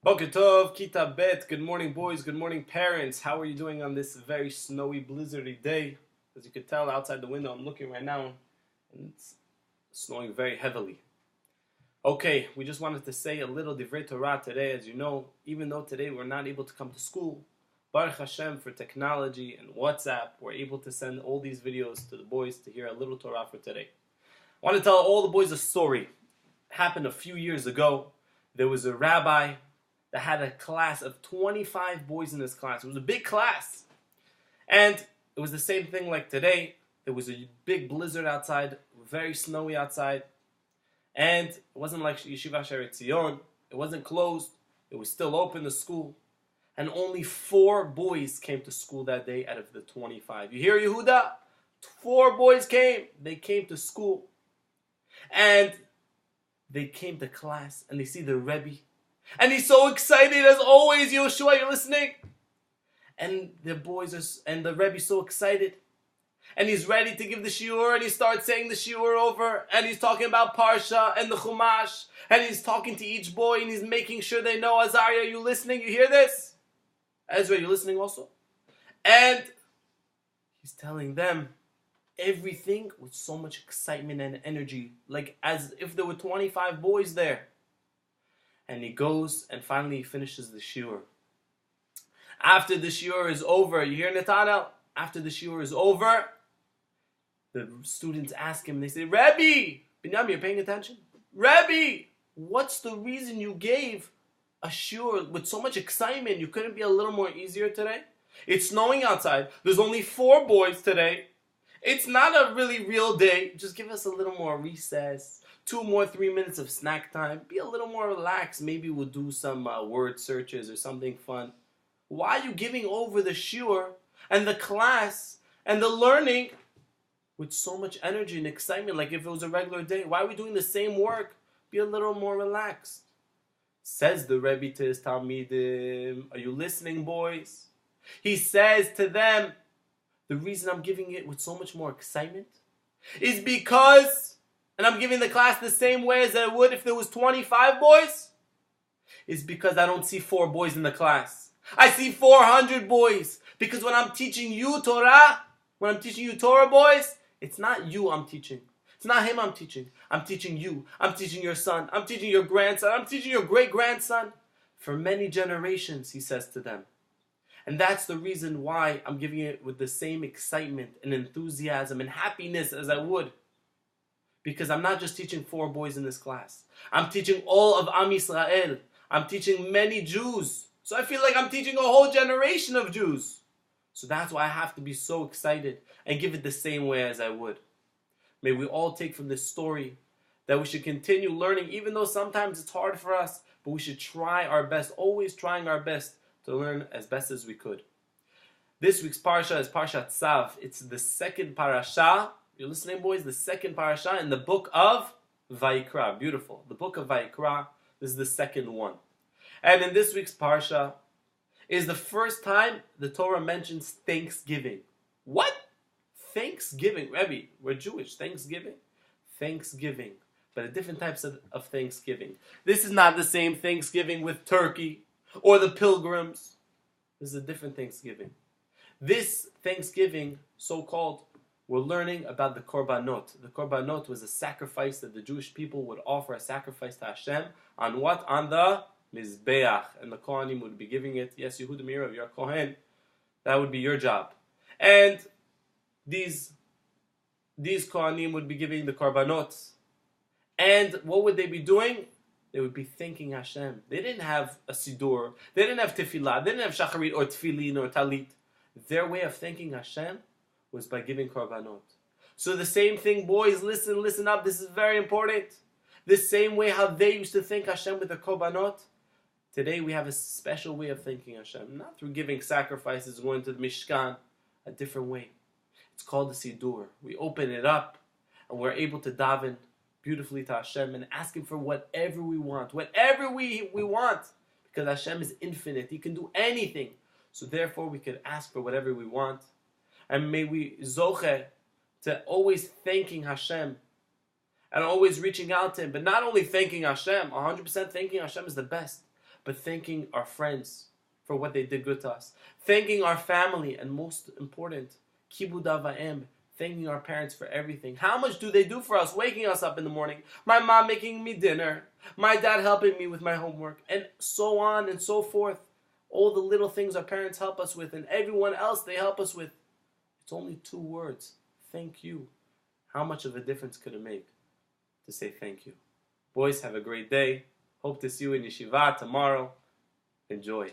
Boker Tov, Kita Bet. Good morning, boys. Good morning, parents. How are you doing on this very snowy, blizzardy day? As you can tell outside the window, I'm looking right now, and it's snowing very heavily. Okay, we just wanted to say a little divrei Torah today. As you know, even though today we're not able to come to school, Baruch Hashem for technology and WhatsApp, we're able to send all these videos to the boys to hear a little Torah for today. I want to tell all the boys a story. It happened a few years ago. There was a rabbi that had a class of 25 boys in his class. It was a big class. And it was the same thing like today. There was a big blizzard outside, very snowy outside. And it wasn't like Yeshiva Shaarei Zion. It wasn't closed. It was still open, the school. And only 4 boys came to school that day out of the 25. You hear, Yehuda? 4 boys came. They came to school. And they came to class and they see the Rebbe. And he's so excited as always. Yoshua, you're listening? And the Rebbe's so excited. And he's ready to give the shiur, and he starts saying the shiur over, and he's talking about Parsha and the Chumash, and he's talking to each boy, and he's making sure they know, Azariah, are you listening? You hear this? Ezra, you listening also? And he's telling them everything with so much excitement and energy, like as if there were 25 boys there. And he goes and finally he finishes the shiur. After the shiur is over, you hear Nathanael? After the shiur is over, the students ask him, they say, Rebbe, Binyamin, you're paying attention? Rebbe, what's the reason you gave a shiur with so much excitement? You couldn't be a little more easier today? It's snowing outside. There's only 4 boys today. It's not a really real day. Just give us a little more recess. 2 more 3 minutes of snack time. Be a little more relaxed. Maybe we'll do some word searches or something fun. Why are you giving over the shiur and the class and the learning with so much energy and excitement like if it was a regular day? Why are we doing the same work? Be a little more relaxed. Says the Rebbe to his Talmidim. Are you listening, boys? He says to them, the reason I'm giving it with so much more excitement is because, and I'm giving the class the same way as I would if there was 25 boys, is because I don't see 4 boys in the class. I see 400 boys. Because when I'm teaching you Torah, boys, it's not you I'm teaching. It's not him I'm teaching. I'm teaching you. I'm teaching your son. I'm teaching your grandson. I'm teaching your great-grandson. For many generations, he says to them. And that's the reason why I'm giving it with the same excitement and enthusiasm and happiness as I would. Because I'm not just teaching 4 boys in this class. I'm teaching all of Am Yisrael. I'm teaching many Jews. So I feel like I'm teaching a whole generation of Jews. So that's why I have to be so excited and give it the same way as I would. May we all take from this story that we should continue learning, even though sometimes it's hard for us, but we should try our best, always trying our best to learn as best as we could. This week's parasha is Parshat Tzav. It's the second parasha. You're listening, boys? The second parasha in the book of Vayikra. Beautiful. The book of Vayikra. This is the second one. And in this week's parsha is the first time the Torah mentions Thanksgiving. What? Thanksgiving. Rebbe, we're Jewish. Thanksgiving? Thanksgiving. But different types of Thanksgiving. This is not the same Thanksgiving with turkey or the pilgrims. This is a different Thanksgiving. This Thanksgiving, so-called, we're learning about the korbanot. The korbanot was a sacrifice that the Jewish people would offer, a sacrifice to Hashem. On what? On the Mizbeach. And the Kohanim would be giving it. Yes, Yehuda Mirav, you're a Kohen. That would be your job. And these Kohanim would be giving the korbanot. And what would they be doing? They would be thanking Hashem. They didn't have a sidur. They didn't have tefillah. They didn't have shacharit or tefillin or talit. Their way of thanking Hashem was by giving korbanot. So the same thing, boys, listen up. This is very important. The same way how they used to thank Hashem with the korbanot, today we have a special way of thanking Hashem. Not through giving sacrifices, going to the Mishkan, a different way. It's called the sidur. We open it up and we're able to daven beautifully to Hashem and ask Him for whatever we want. Whatever we want. Because Hashem is infinite. He can do anything. So therefore we can ask for whatever we want. And may we zoche to always thanking Hashem and always reaching out to Him. But not only thanking Hashem, 100% thanking Hashem is the best. but thanking our friends for what they did good to us, thanking our family, and most important, kibud avayim, thanking our parents for everything. How much do they do for us? Waking us up in the morning, my mom making me dinner, my dad helping me with my homework, and so on and so forth. All the little things our parents help us with, and everyone else they help us with. It's only 2 words. Thank you. How much of a difference could it make to say thank you? Boys, have a great day. Hope to see you in Yeshiva tomorrow. Enjoy.